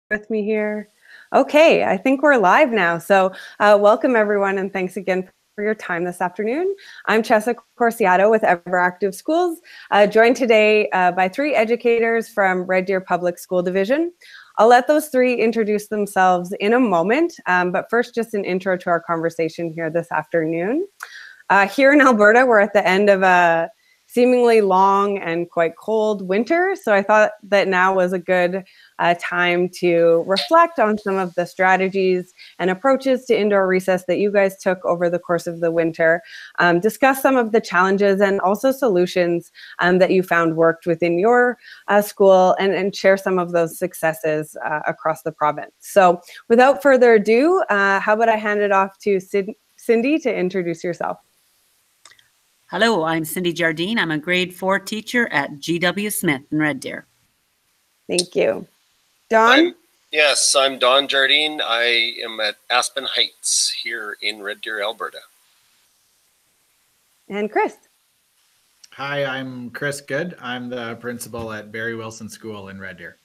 with me here. Okay, I think we're live now. So welcome everyone and thanks again for your time this afternoon. I'm Chessa Corsiato with Everactive Schools, joined today by three educators from Red Deer Public School Division. I'll let those three introduce themselves in a moment, but first just an intro to our conversation here this afternoon. Here in Alberta, we're at the end of a seemingly long and quite cold winter. So I thought that now was a good time to reflect on some of the strategies and approaches to indoor recess that you guys took over the course of the winter, discuss some of the challenges and also solutions that you found worked within your school, and share some of those successes across the province. So without further ado, how about I hand it off to Cindy to introduce yourself. Hello, I'm Cindy Jardine. I'm a grade 4 teacher at GW Smith in Red Deer. Thank you. Don? Yes, I'm Don Jardine. I am at Aspen Heights here in Red Deer, Alberta. And Chris? Hi, I'm Chris Good. I'm the principal at Barry Wilson School in Red Deer.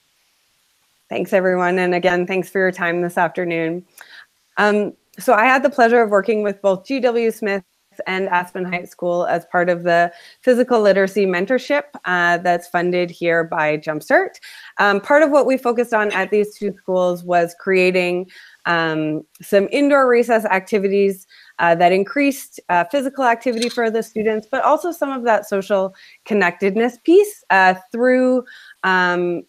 Thanks, everyone. And again, thanks for your time this afternoon. So I had the pleasure of working with both GW Smith and Aspen Heights School as part of the physical literacy mentorship that's funded here by Jumpstart. Part of what we focused on at these two schools was creating some indoor recess activities that increased physical activity for the students, but also some of that social connectedness piece through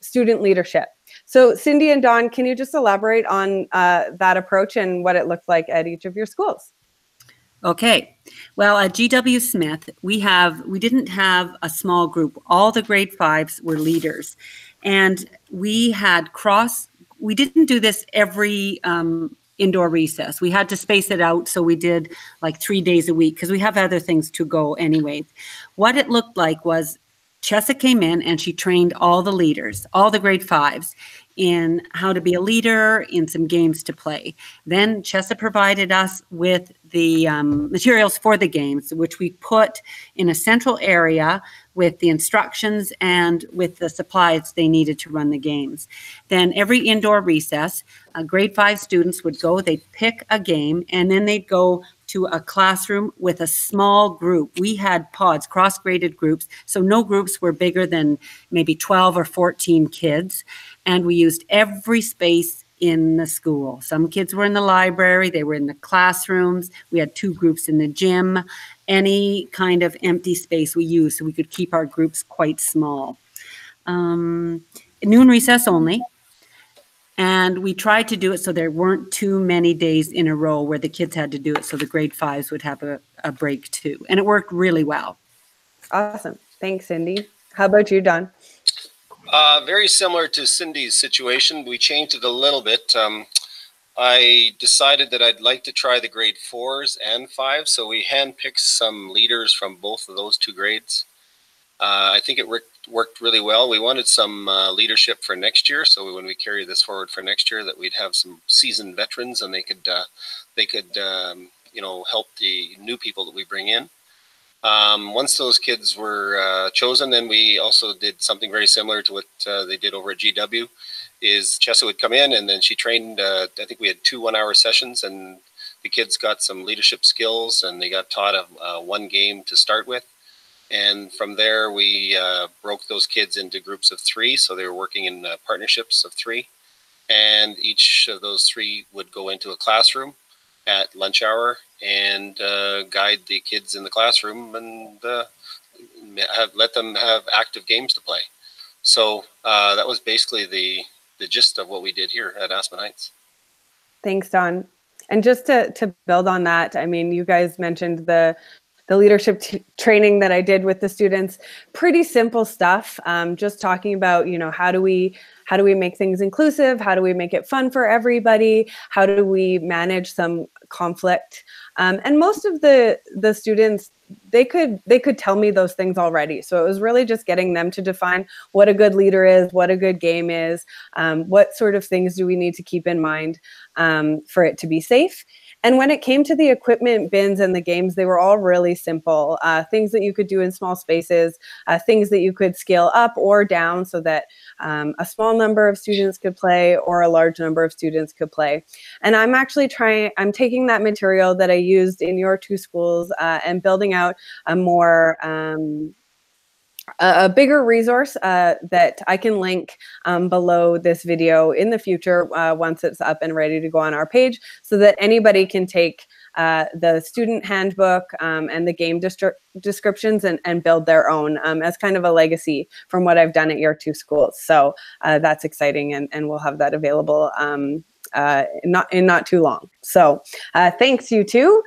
student leadership. So Cindy and Don, can you just elaborate on that approach and what it looked like at each of your schools? Okay, well, at GW Smith, we didn't have a small group. All the grade 5s were leaders. And we didn't do this every indoor recess. We had to space it out, so we did like 3 days a week because we have other things to go anyways. What it looked like was Chessa came in and she trained all the leaders, all the grade 5s, in how to be a leader, in some games to play. Then Chessa provided us with the materials for the games, which we put in a central area with the instructions and with the supplies they needed to run the games. Then every indoor recess, grade 5 students would go, they'd pick a game, and then they'd go to a classroom with a small group. We had pods, cross-graded groups, so no groups were bigger than maybe 12 or 14 kids, and we used every space in the school. Some kids were in the library, they were in the classrooms, we had 2 groups in the gym, any kind of empty space we used so we could keep our groups quite small. Noon recess only. And we tried to do it so there weren't too many days in a row where the kids had to do it, so the grade 5s would have a break too. And it worked really well. Awesome. Thanks, Cindy. How about you, Don? Very similar to Cindy's situation. We changed it a little bit. I decided that I'd like to try the grade 4s and 5s, so we handpicked some leaders from both of those 2 grades. I think it worked really well. We wanted some leadership for next year, so when we carry this forward for next year, that we'd have some seasoned veterans and they could help the new people that we bring in. Once those kids were chosen, then we also did something very similar to what they did over at GW. Is Chessa would come in and then she trained. I think we had 2 one-hour sessions, and the kids got some leadership skills and they got taught one game to start with. And from there, we broke those kids into groups of 3. So they were working in partnerships of 3. And each of those 3 would go into a classroom at lunch hour and guide the kids in the classroom and let them have active games to play. So that was basically the gist of what we did here at Aspen Heights. Thanks, Don. And just to build on that, I mean, you guys mentioned the leadership training that I did with the students. Pretty simple stuff. Just talking about, how do we make things inclusive? How do we make it fun for everybody? How do we manage some conflict? And most of the students, they could tell me those things already. So it was really just getting them to define what a good leader is, what a good game is, what sort of things do we need to keep in mind for it to be safe. And when it came to the equipment bins and the games, they were all really simple, things that you could do in small spaces, things that you could scale up or down so that a small number of students could play or a large number of students could play. And I'm actually I'm taking that material that I used in your two schools and building out a more a bigger resource that I can link below this video in the future once it's up and ready to go on our page, so that anybody can take the student handbook and the game descriptions and build their own as kind of a legacy from what I've done at your two schools. So that's exciting, and we'll have that available not too long. So thanks, you two.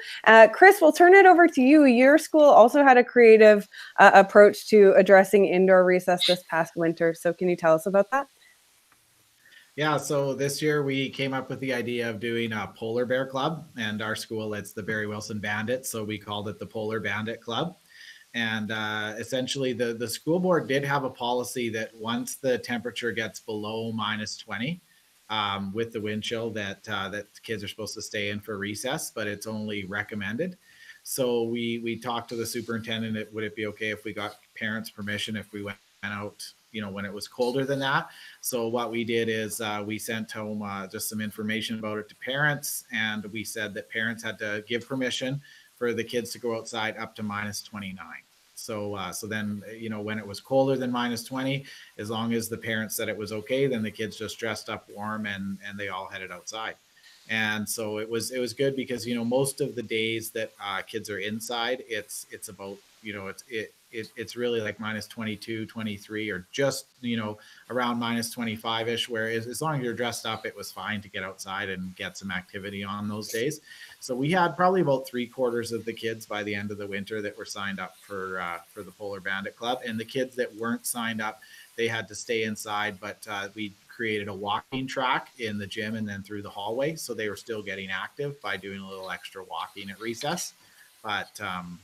Chris, we'll turn it over to you. Your school also had a creative approach to addressing indoor recess this past winter. So can you tell us about that? Yeah, so this year we came up with the idea of doing a polar bear club, and our school, it's the Barry Wilson Bandits, so we called it the Polar Bandit Club. And essentially the school board did have a policy that once the temperature gets below -20, with the wind chill, that kids are supposed to stay in for recess, but it's only recommended. So we talked to the superintendent. Would it be okay if we got parents' permission if we went out, when it was colder than that? So what we did is we sent home just some information about it to parents, and we said that parents had to give permission for the kids to go outside up to -29. So then, when it was colder than -20, as long as the parents said it was okay, then the kids just dressed up warm and they all headed outside. And so it was good because, most of the days that kids are inside, it's about, it's really like -22, 23, or just, around -25-ish, where as long as you're dressed up, it was fine to get outside and get some activity on those days. So we had probably about 3/4 of the kids by the end of the winter that were signed up for the Polar Bandit Club. And the kids that weren't signed up, they had to stay inside, but we created a walking track in the gym and then through the hallway. So they were still getting active by doing a little extra walking at recess. But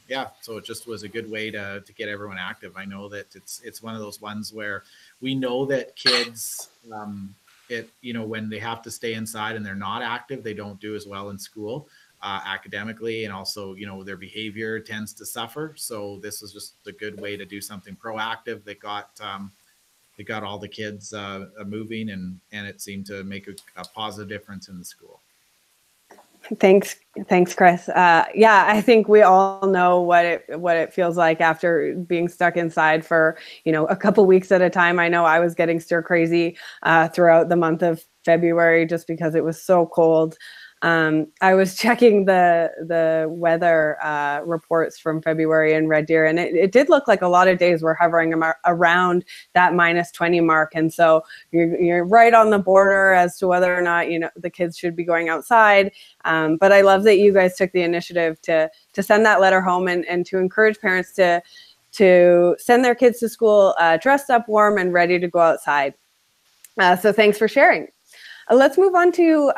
yeah, so it just was a good way to get everyone active. I know that it's one of those ones where we know that kids, when they have to stay inside and they're not active, they don't do as well in school academically, and also, their behavior tends to suffer. So this was just a good way to do something proactive that got all the kids moving, and it seemed to make a positive difference in the school. Thanks, Chris. Yeah, I think we all know what it feels like after being stuck inside for a couple weeks at a time. I know I was getting stir crazy throughout the month of February just because it was so cold. I was checking the weather reports from February in Red Deer, and it did look like a lot of days were hovering around that -20 mark. And so you're right on the border as to whether or not the kids should be going outside. But I love that you guys took the initiative to send that letter home and to encourage parents to send their kids to school dressed up, warm, and ready to go outside. So thanks for sharing. Let's move on to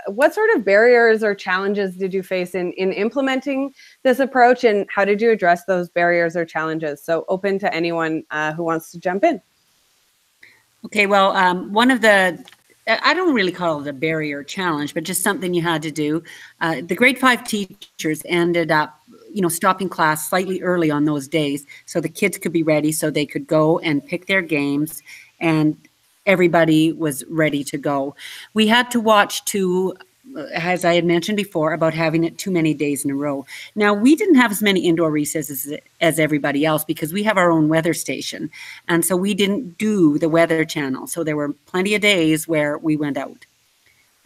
what sort of barriers or challenges did you face in implementing this approach, and how did you address those barriers or challenges? So open to anyone who wants to jump in. Okay, well, one of the, I don't really call it a barrier challenge, but just something you had to do. The grade 5 teachers ended up, stopping class slightly early on those days so the kids could be ready, so they could go and pick their games, and everybody was ready to go. We had to watch as I had mentioned before, about having it too many days in a row. Now, we didn't have as many indoor recesses as everybody else because we have our own weather station. And so we didn't do the weather channel. So there were plenty of days where we went out.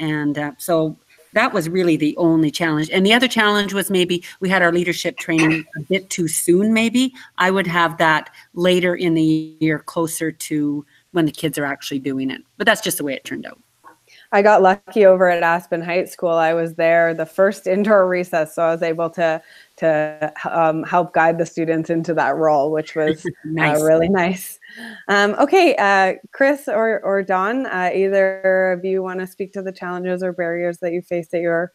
And so that was really the only challenge. And the other challenge was maybe we had our leadership training a bit too soon, maybe. I would have that later in the year, closer to when the kids are actually doing it. But that's just the way it turned out. I got lucky over at Aspen Heights School. I was there the first indoor recess, so I was able to help guide the students into that role, which was nice. Really nice. Okay, Chris or Dawn, either of you want to speak to the challenges or barriers that you faced at your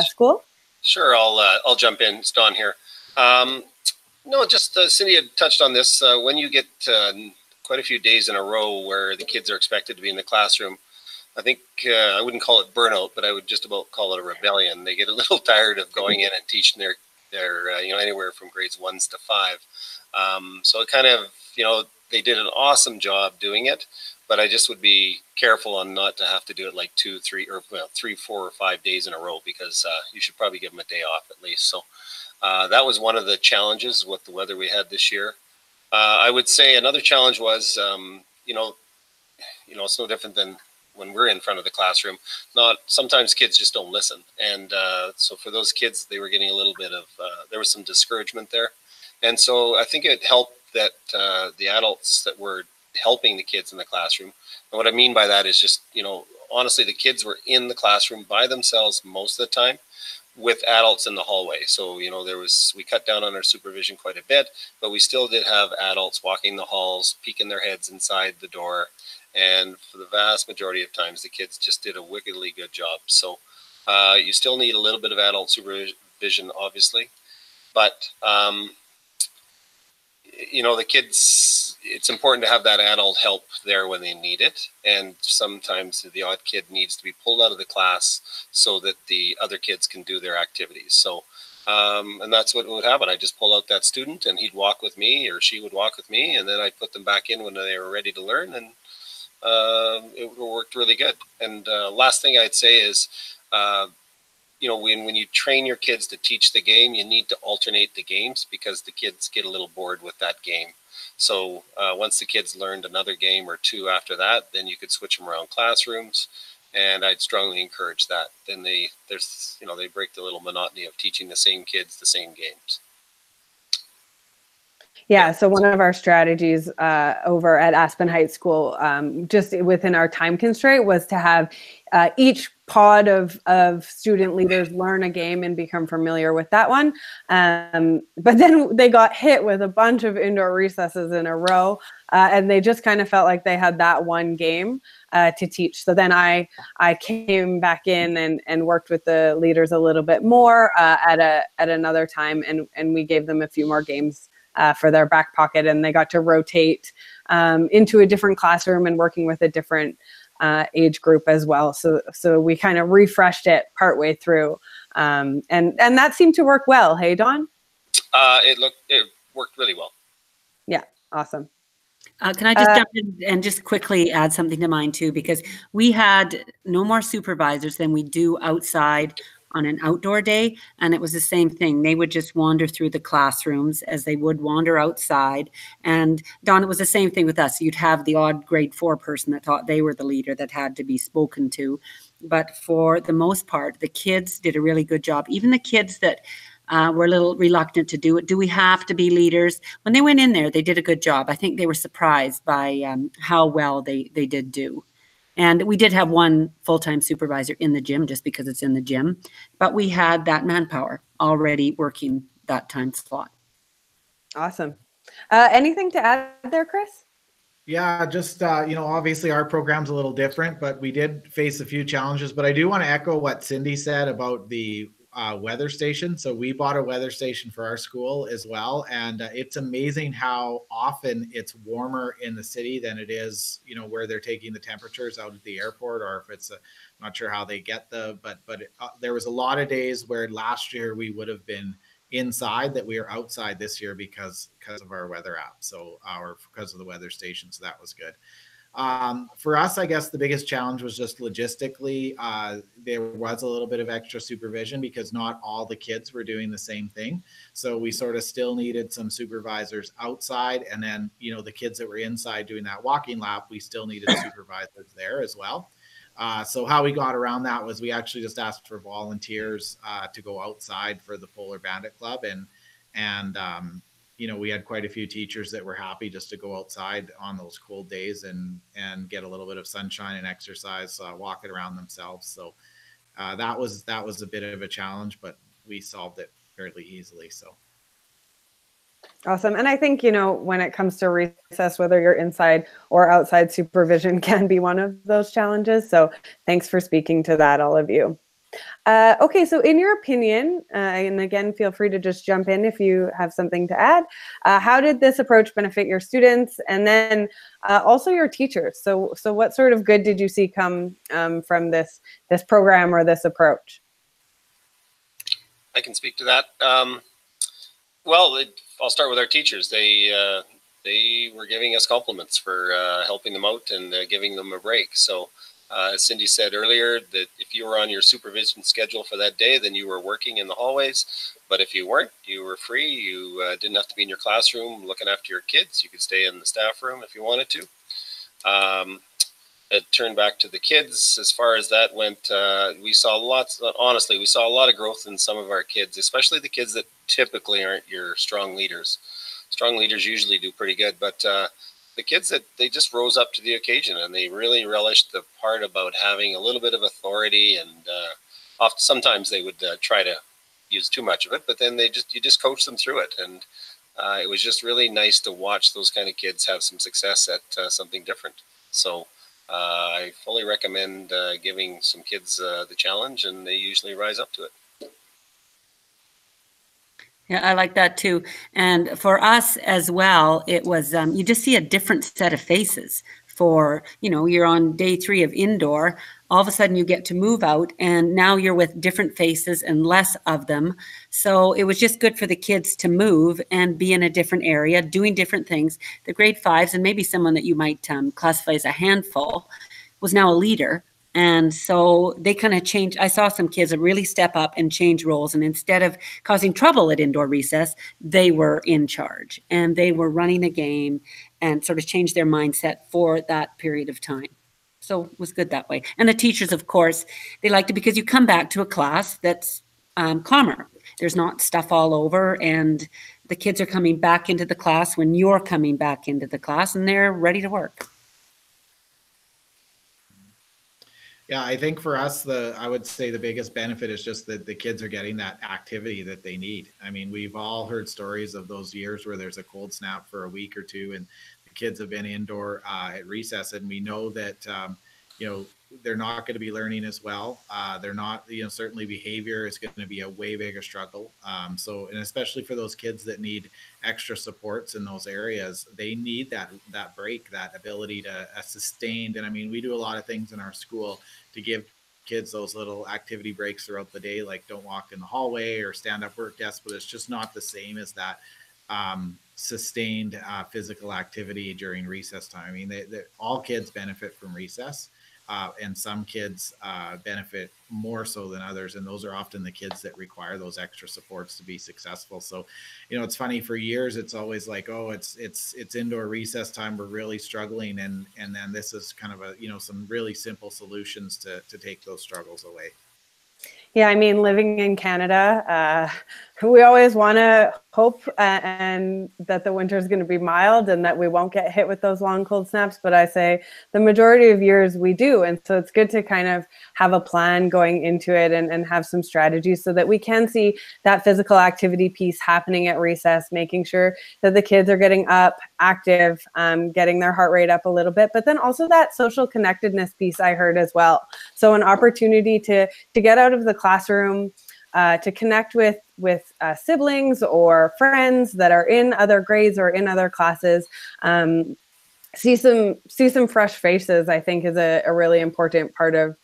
school? Sure, I'll jump in. It's Dawn here. No, just Cindy had touched on this. When you get quite a few days in a row where the kids are expected to be in the classroom, I think I wouldn't call it burnout, but I would just about call it a rebellion. They get a little tired of going in and teaching their anywhere from grades 1 to 5. So it kind of, they did an awesome job doing it, but I just would be careful on not to have to do it like 2, 3, or 3, 4, or 5 days in a row, because you should probably give them a day off at least. So that was one of the challenges with the weather we had this year. I would say another challenge was, it's no different than when we're in front of the classroom. Sometimes kids just don't listen. And so for those kids, they were getting a little bit of, there was some discouragement there. And so I think it helped that the adults that were helping the kids in the classroom. And what I mean by that is just, honestly, the kids were in the classroom by themselves most of the time with adults in the hallway. So, we cut down on our supervision quite a bit, but we still did have adults walking the halls, peeking their heads inside the door. And for the vast majority of times, the kids just did a wickedly good job. So you still need a little bit of adult supervision, obviously. But, the kids, it's important to have that adult help there when they need it. And sometimes the odd kid needs to be pulled out of the class so that the other kids can do their activities. So, and that's what would happen. I just pull out that student and he'd walk with me, or she would walk with me, and then I'd put them back in when they were ready to learn. And it worked really good. And last thing I'd say is, when you train your kids to teach the game, you need to alternate the games, because the kids get a little bored with that game. So once the kids learned another game or two after that, then you could switch them around classrooms. And I'd strongly encourage that. Then they break the little monotony of teaching the same kids the same games. Yeah, so one of our strategies over at Aspen Heights School, just within our time constraint, was to have each pod of student leaders learn a game and become familiar with that one. But then they got hit with a bunch of indoor recesses in a row, and they just kind of felt like they had that one game to teach. So then I came back in and worked with the leaders a little bit more at another time, and we gave them a few more games for their back pocket, and they got to rotate into a different classroom and working with a different age group as well. So we kind of refreshed it partway through, and that seemed to work well. Hey, Dawn? It worked really well. Yeah, awesome. Can I just jump in and just quickly add something to mine too? Because we had no more supervisors than we do outside on an outdoor day. And it was the same thing. They would just wander through the classrooms as they would wander outside. And Don, it was the same thing with us. You'd have the odd grade 4 person that thought they were the leader that had to be spoken to. But for the most part, the kids did a really good job. Even the kids that were a little reluctant to do it. Do we have to be leaders? When they went in there, they did a good job. I think they were surprised by how well they did do. And we did have one full-time supervisor in the gym just because it's in the gym, but we had that manpower already working that time slot. Awesome. Anything to add there, Chris? Yeah, just, obviously our program's a little different, but we did face a few challenges. But I do want to echo what Cindy said about the weather station. So we bought a weather station for our school as well. And it's amazing how often it's warmer in the city than it is, where they're taking the temperatures out at the airport, or if it's, not sure how they get but there was a lot of days where last year we would have been inside that we are outside this year because of our weather app. So because of the weather station. So that was good. For us, I guess the biggest challenge was just logistically, there was a little bit of extra supervision because not all the kids were doing the same thing. So we sort of still needed some supervisors outside. And then, the kids that were inside doing that walking lap, we still needed supervisors there as well. So how we got around that was we actually just asked for volunteers to go outside for the Polar Bandit Club. And we had quite a few teachers that were happy just to go outside on those cold days and get a little bit of sunshine and exercise, walking around themselves. So that was a bit of a challenge, but we solved it fairly easily. So. Awesome. And I think, when it comes to recess, whether you're inside or outside, supervision can be one of those challenges. So thanks for speaking to that, all of you. Okay, so in your opinion, and again, feel free to just jump in if you have something to add. How did this approach benefit your students, and then also your teachers? So what sort of good did you see come from this program or this approach? I can speak to that. Well, I'll start with our teachers. They were giving us compliments for helping them out and giving them a break. So as Cindy said earlier, that if you were on your supervision schedule for that day, then you were working in the hallways. But if you weren't, you were free. You didn't have to be in your classroom looking after your kids. You could stay in the staff room if you wanted to. It turned back to the kids. As far as that went, we saw honestly, we saw a lot of growth in some of our kids, especially the kids that typically aren't your strong leaders. Strong leaders usually do pretty good, but the kids that they just rose up to the occasion, and they really relished the part about having a little bit of authority, and sometimes they would try to use too much of it, but then you just coach them through it. And it was just really nice to watch those kind of kids have some success at something different. So I fully recommend giving some kids the challenge, and they usually rise up to it. Yeah, I like that too. And for us as well, it was, you just see a different set of faces for, you're on day 3 of indoor. All of a sudden you get to move out, and now you're with different faces and less of them. So it was just good for the kids to move and be in a different area, doing different things. The grade 5s, and maybe someone that you might classify as a handful, was now a leader. And so they kind of changed. I saw some kids really step up and change roles. And instead of causing trouble at indoor recess, they were in charge and they were running a game and sort of changed their mindset for that period of time. So it was good that way. And the teachers, of course, they liked it because you come back to a class that's calmer. There's not stuff all over, and the kids are coming back into the class when you're coming back into the class, and they're ready to work. Yeah, I think for us, I would say the biggest benefit is just that the kids are getting that activity that they need. I mean, we've all heard stories of those years where there's a cold snap for a week or two, and the kids have been indoor at recess, and we know that they're not going to be learning as well. They're not, certainly behavior is going to be a way bigger struggle. And especially for those kids that need extra supports in those areas, they need that break, that ability to sustained. And I mean, we do a lot of things in our school to give kids those little activity breaks throughout the day, like don't walk in the hallway or stand up work desk, but it's just not the same as that sustained physical activity during recess time. I mean, all kids benefit from recess. And some kids benefit more so than others, and those are often the kids that require those extra supports to be successful. So, it's funny, for years it's always like, oh, it's indoor recess time, we're really struggling, and then this is kind of some really simple solutions to take those struggles away. Yeah, I mean, living in Canada, we always want to hope and that the winter is going to be mild and that we won't get hit with those long cold snaps. But I say the majority of years we do. And so it's good to kind of have a plan going into it and have some strategies so that we can see that physical activity piece happening at recess, making sure that the kids are getting up, active, getting their heart rate up a little bit, but then also that social connectedness piece I heard as well. So an opportunity to get out of the classroom, to connect with siblings or friends that are in other grades or in other classes. See some fresh faces, I think, is a really important part of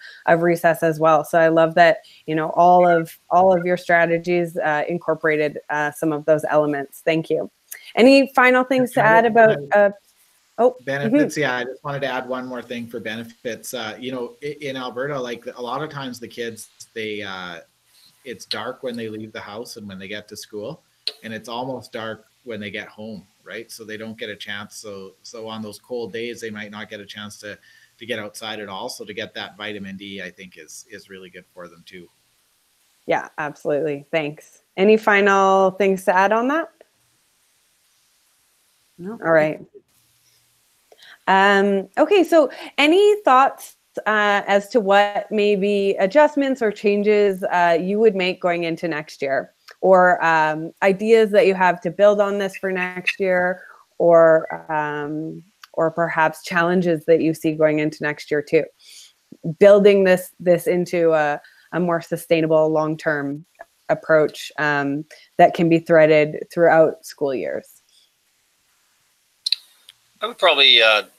recess as well. So I love that, all of your strategies incorporated some of those elements. Thank you. Any final things to add about benefits? Yeah, I just wanted to add one more thing for benefits. In Alberta, like a lot of times the kids, it's dark when they leave the house and when they get to school, and it's almost dark when they get home, right? So they don't get a chance. So on those cold days, they might not get a chance to get outside at all. So to get that vitamin D, I think is really good for them too. Yeah, absolutely. Thanks. Any final things to add on that? No. All right. Okay, so any thoughts as to what maybe adjustments or changes you would make going into next year, or ideas that you have to build on this for next year, or perhaps challenges that you see going into next year too, building this into a a more sustainable long-term approach that can be threaded throughout school years? I would probably add,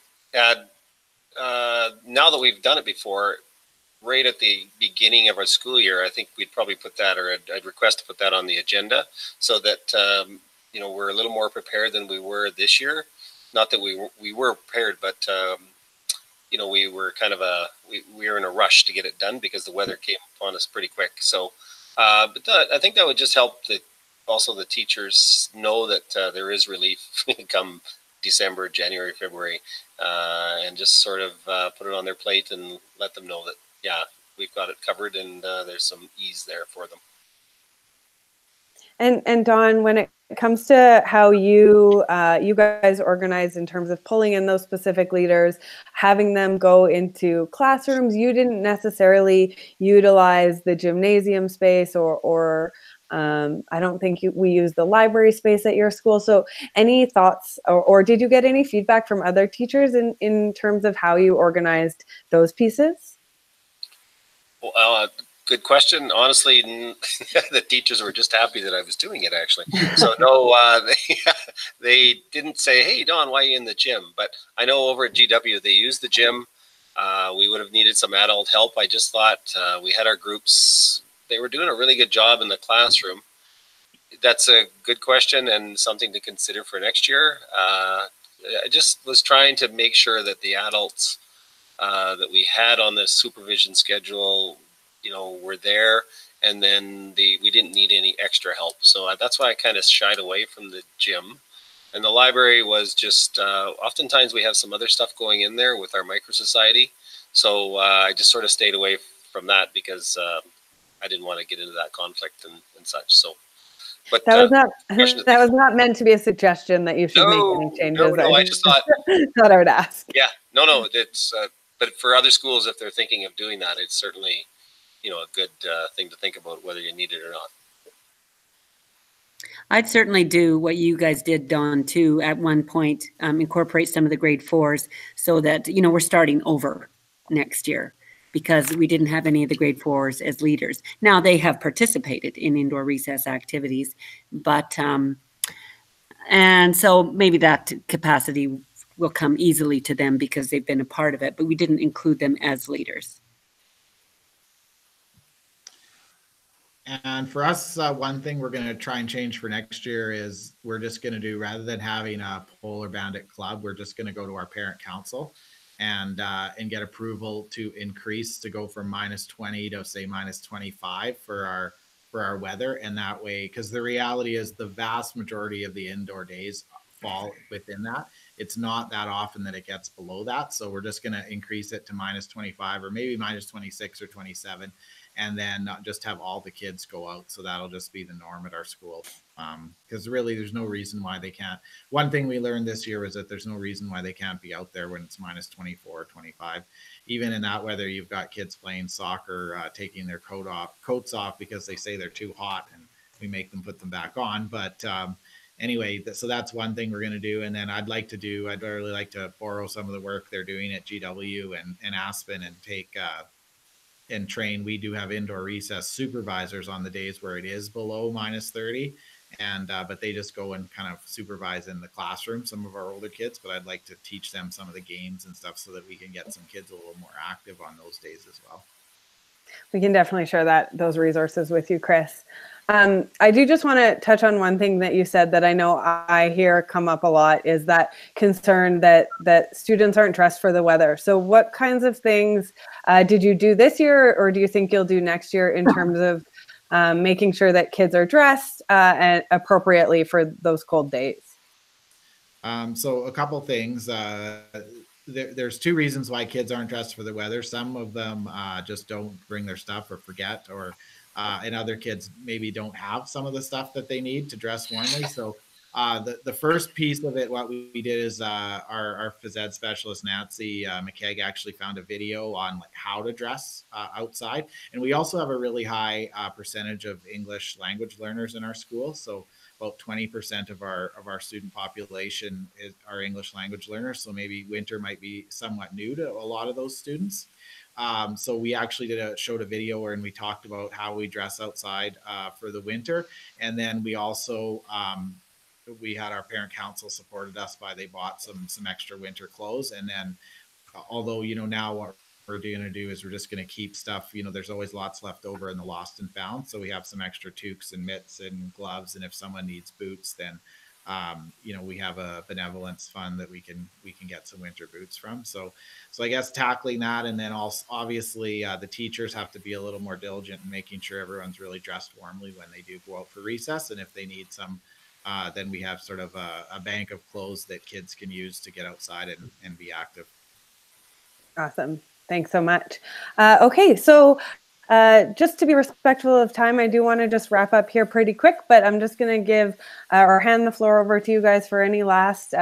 now that we've done it before, right at the beginning of our school year, I think we'd probably put that, or I'd request to put that on the agenda so that, we're a little more prepared than we were this year. Not that we were prepared, but, we were kind of we were in a rush to get it done because the weather came upon us pretty quick. So, I think that would just help also the teachers know that there is relief come December, January, February, and just sort of put it on their plate and let them know that, yeah, we've got it covered and there's some ease there for them. And Dawn, when it comes to how you guys organize in terms of pulling in those specific leaders, having them go into classrooms, you didn't necessarily utilize the gymnasium space or I don't think we use the library space at your school. So any thoughts or did you get any feedback from other teachers in terms of how you organized those pieces? Well, good question. Honestly, the teachers were just happy that I was doing it, actually. So no, they didn't say, "Hey, Dawn, why are you in the gym?" But I know over at GW they use the gym. We would have needed some adult help. I just thought we had our groups. They were doing a really good job in the classroom. That's a good question and something to consider for next year. I just was trying to make sure that the adults that we had on the supervision schedule, were there, and then we didn't need any extra help. So that's why I kind of shied away from the gym. And the library was just, oftentimes we have some other stuff going in there with our micro society. So I just sort of stayed away from that because I didn't want to get into that conflict and such. So, but that was not meant to be a suggestion that you should make any changes. No, I just thought I would ask. Yeah, no, it's but for other schools, if they're thinking of doing that, it's certainly a good thing to think about whether you need it or not. I'd certainly do what you guys did, Dawn, too, at one point, incorporate some of the grade 4s so that, we're starting over next year because we didn't have any of the grade 4s as leaders. Now they have participated in indoor recess activities, but, and so maybe that capacity will come easily to them because they've been a part of it, but we didn't include them as leaders. And for us, one thing we're going to try and change for next year is we're just going to do, rather than having a Polar Bandit club, we're just going to go to our parent council and get approval to increase, to go from -20 to say -25 for our weather. And that way, because the reality is the vast majority of the indoor days fall within that. It's not that often that it gets below that. So we're just going to increase it to -25 or maybe -26 or 27. And then just have all the kids go out. So that'll just be the norm at our school. Because really, there's no reason why they can't. One thing we learned this year was that there's no reason why they can't be out there when it's -24 or 25. Even in that weather, you've got kids playing soccer, taking their coats off because they say they're too hot, and we make them put them back on. But anyway, so that's one thing we're going to do. And then I'd really like to borrow some of the work they're doing at GW and Aspen and take and train. We do have indoor recess supervisors on the days where it is below -30, and but they just go and kind of supervise in the classroom, some of our older kids. But I'd like to teach them some of the games and stuff so that we can get some kids a little more active on those days as well. We can definitely share those resources with you, Chris. I do just want to touch on one thing that you said that I know I hear come up a lot, is that concern that students aren't dressed for the weather. So what kinds of things did you do this year, or do you think you'll do next year in terms of making sure that kids are dressed and appropriately for those cold days? So a couple things. There's two reasons why kids aren't dressed for the weather. Some of them just don't bring their stuff or forget, and other kids maybe don't have some of the stuff that they need to dress warmly. So the first piece of it, what we did is our phys ed specialist, Nancy McKegg, actually found a video on how to dress outside. And we also have a really high percentage of English language learners in our school. So about 20% of our student population are English language learners. So maybe winter might be somewhat new to a lot of those students. So we actually showed a video where we talked about how we dress outside for the winter. And then we also, we had our parent council supported us by, they bought some extra winter clothes. And then although, now what we're going to do is we're just going to keep stuff, there's always lots left over in the lost and found. So we have some extra toques and mitts and gloves. And if someone needs boots, then we have a benevolence fund that we can get some winter boots from. So I guess tackling that, and then also obviously the teachers have to be a little more diligent in making sure everyone's really dressed warmly when they do go out for recess. And if they need some, then we have sort of a bank of clothes that kids can use to get outside and be active. Awesome. Thanks so much. Okay, so just to be respectful of time, I do want to just wrap up here pretty quick, but I'm just going to give or hand the floor over to you guys for any last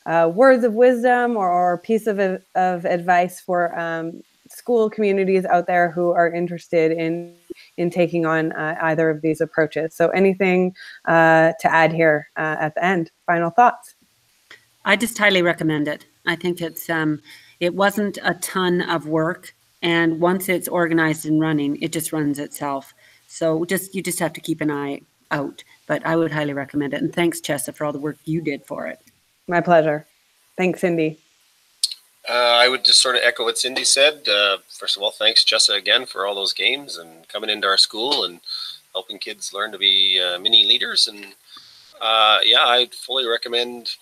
words of wisdom or piece of advice for school communities out there who are interested in taking on either of these approaches. So anything to add here at the end? Final thoughts? I just highly recommend it. I think it wasn't a ton of work. And once it's organized and running, it just runs itself. So you just have to keep an eye out. But I would highly recommend it. And thanks, Chessa, for all the work you did for it. My pleasure. Thanks, Cindy. I would just sort of echo what Cindy said. First of all, thanks, Chessa, again, for all those games and coming into our school and helping kids learn to be mini leaders. And yeah, I'd fully recommend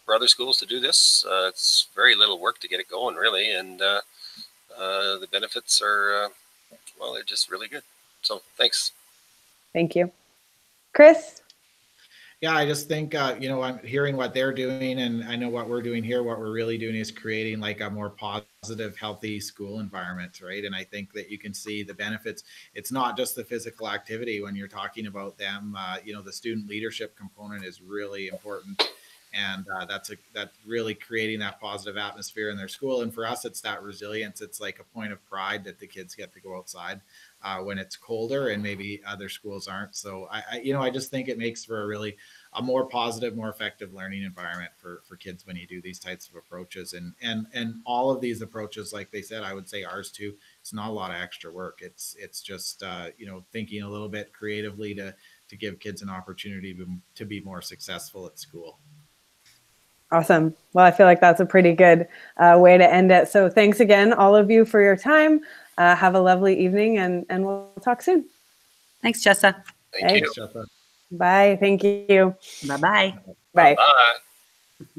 for other schools to do this. It's very little work to get it going, really. And the benefits are, well, they're just really good. So thanks. Thank you. Chris? Yeah, I just think, I'm hearing what they're doing, and I know what we're doing here. What we're really doing is creating like a more positive, healthy school environment, right? And I think that you can see the benefits. It's not just the physical activity when you're talking about them. The student leadership component is really important. And that's really creating that positive atmosphere in their school. And for us, it's that resilience. It's like a point of pride that the kids get to go outside when it's colder, and maybe other schools aren't. So I just think it makes for a more positive, more effective learning environment for kids when you do these types of approaches. And all of these approaches, like they said, I would say ours too, it's not a lot of extra work. It's just thinking a little bit creatively to give kids an opportunity to be more successful at school. Awesome. Well, I feel like that's a pretty good way to end it. So thanks again, all of you, for your time. Have a lovely evening, and we'll talk soon. Thanks, Chessa. Thank you. Thanks, Chessa. Bye. Thank you. Bye-bye. Bye. Bye.